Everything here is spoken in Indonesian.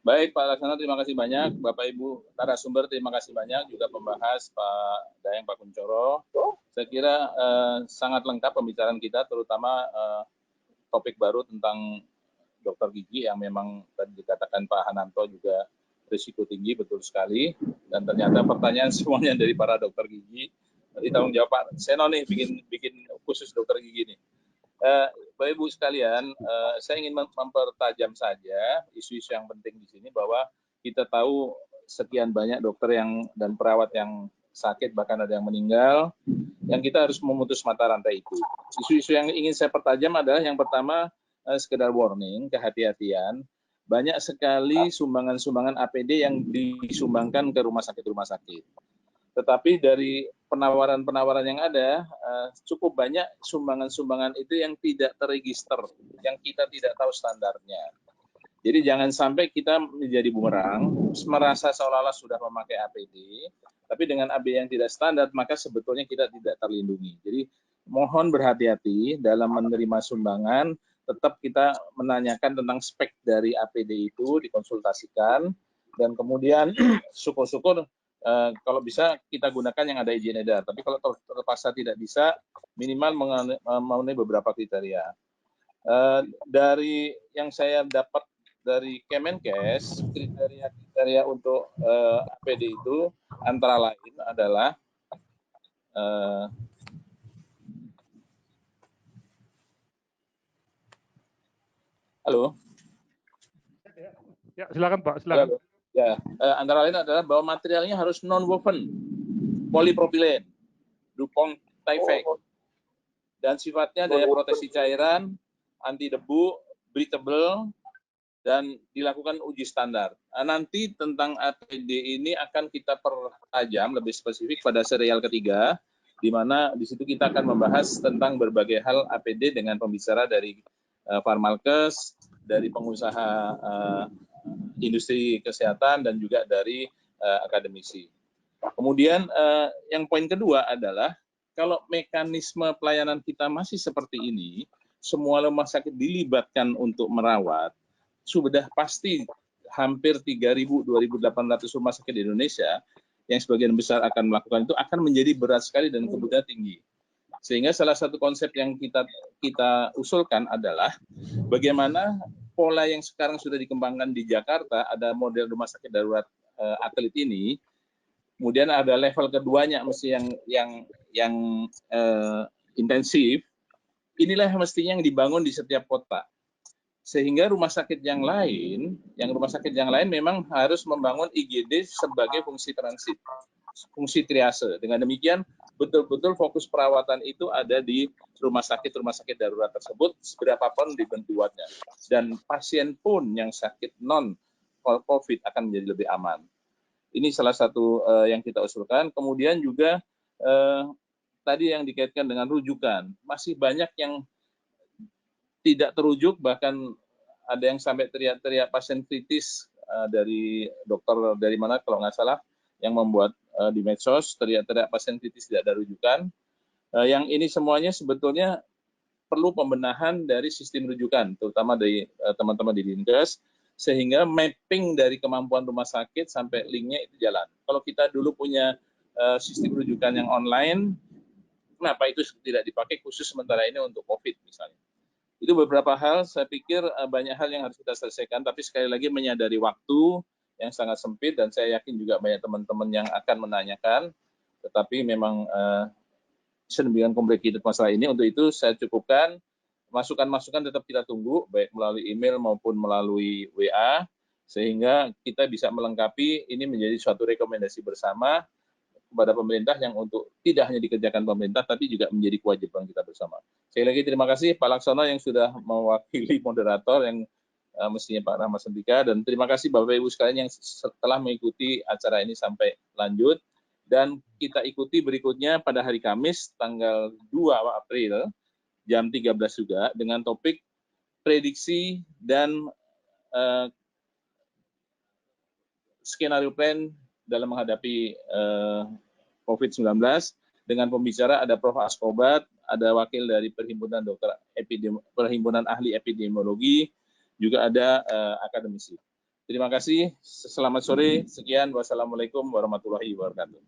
Baik Pak Laksana, terima kasih banyak. Bapak Ibu narasumber, terima kasih banyak. Juga pembahas Pak Dayang, Pak Kuncoro. Saya kira sangat lengkap pembicaraan kita, terutama topik baru tentang dokter gigi yang memang tadi dikatakan Pak Hananto juga risiko tinggi, betul sekali. Dan ternyata pertanyaan semuanya dari para dokter gigi. Tadi tanggung jawab Pak Seno nih bikin khusus dokter gigi nih. Bapak Ibu sekalian, saya ingin mempertajam saja isu-isu yang penting di sini bahwa kita tahu sekian banyak dokter dan perawat yang sakit, bahkan ada yang meninggal, yang kita harus memutus mata rantai itu. Isu-isu yang ingin saya pertajam adalah yang pertama, sekedar warning, kehati-hatian. Banyak sekali sumbangan-sumbangan APD yang disumbangkan ke rumah sakit. Tetapi dari penawaran-penawaran yang ada, cukup banyak sumbangan-sumbangan itu yang tidak terregister, yang kita tidak tahu standarnya. Jadi jangan sampai kita menjadi bumerang, merasa seolah-olah sudah memakai APD, tapi dengan APD yang tidak standar, maka sebetulnya kita tidak terlindungi. Jadi mohon berhati-hati dalam menerima sumbangan, tetap kita menanyakan tentang spek dari APD itu, dikonsultasikan, dan kemudian syukur-syukur kalau bisa kita gunakan yang ada izin edar. Tapi kalau terpaksa tidak bisa, minimal memenuhi beberapa kriteria. Dari yang saya dapat dari Kemenkes, kriteria untuk APD itu antara lain adalah halo. Ya, silakan Pak, silakan. Ya, antara lain adalah bahwa materialnya harus non-woven, polipropilen, Dupont Tyvek, dan sifatnya daya proteksi cairan, anti debu, breathable, dan dilakukan uji standar. Nanti tentang APD ini akan kita pertajam lebih spesifik pada serial ketiga, di mana di situ kita akan membahas tentang berbagai hal APD dengan pembicara dari Farmalkes, dari pengusaha industri kesehatan, dan juga dari akademisi. Kemudian yang poin kedua adalah kalau mekanisme pelayanan kita masih seperti ini, semua rumah sakit dilibatkan untuk merawat, sudah pasti hampir 2.800 rumah sakit di Indonesia yang sebagian besar akan melakukan itu akan menjadi berat sekali dan kemudian tinggi. Sehingga salah satu konsep yang kita usulkan adalah bagaimana pola yang sekarang sudah dikembangkan di Jakarta, ada model rumah sakit darurat atlet ini, kemudian ada level keduanya mesti yang intensif. Inilah mestinya yang dibangun di setiap kota. Sehingga rumah sakit yang lain memang harus membangun IGD sebagai fungsi transit, fungsi triase. Dengan demikian betul-betul fokus perawatan itu ada di rumah sakit darurat tersebut, seberapapun dibentukannya. Dan pasien pun yang sakit non-COVID akan menjadi lebih aman. Ini salah satu yang kita usulkan. Kemudian juga tadi yang dikaitkan dengan rujukan, masih banyak yang tidak terujuk, bahkan ada yang sampai teriak-teriak pasien kritis dari dokter dari mana kalau nggak salah yang membuat di medsos teriak-teriak pasien kritis tidak ada rujukan. Yang ini semuanya sebetulnya perlu pembenahan dari sistem rujukan, terutama dari teman-teman di Dinkes, sehingga mapping dari kemampuan rumah sakit sampai linknya itu jalan. Kalau kita dulu punya sistem rujukan yang online, kenapa itu tidak dipakai khusus sementara ini untuk COVID misalnya? Itu beberapa hal, saya pikir banyak hal yang harus kita selesaikan, tapi sekali lagi menyadari waktu yang sangat sempit, dan saya yakin juga banyak teman-teman yang akan menanyakan, tetapi memang sedemikian kompleks masalah ini. Untuk itu saya cukupkan, masukan-masukan tetap kita tunggu, baik melalui email maupun melalui WA, sehingga kita bisa melengkapi ini menjadi suatu rekomendasi bersama kepada pemerintah yang untuk tidak hanya dikerjakan pemerintah, tapi juga menjadi kewajiban kita bersama. Sekali lagi terima kasih Pak Laksono yang sudah mewakili moderator yang mestinya Pak Rahmat Sentika, dan terima kasih Bapak Ibu sekalian yang setelah mengikuti acara ini sampai lanjut, dan kita ikuti berikutnya pada hari Kamis tanggal 2 April jam 13 juga dengan topik prediksi dan skenario plan dalam menghadapi COVID-19, dengan pembicara ada Prof. Askobat, ada wakil dari Perhimpunan Ahli Epidemiologi, juga ada akademisi. Terima kasih. Selamat sore. Sekian. Wassalamualaikum warahmatullahi wabarakatuh.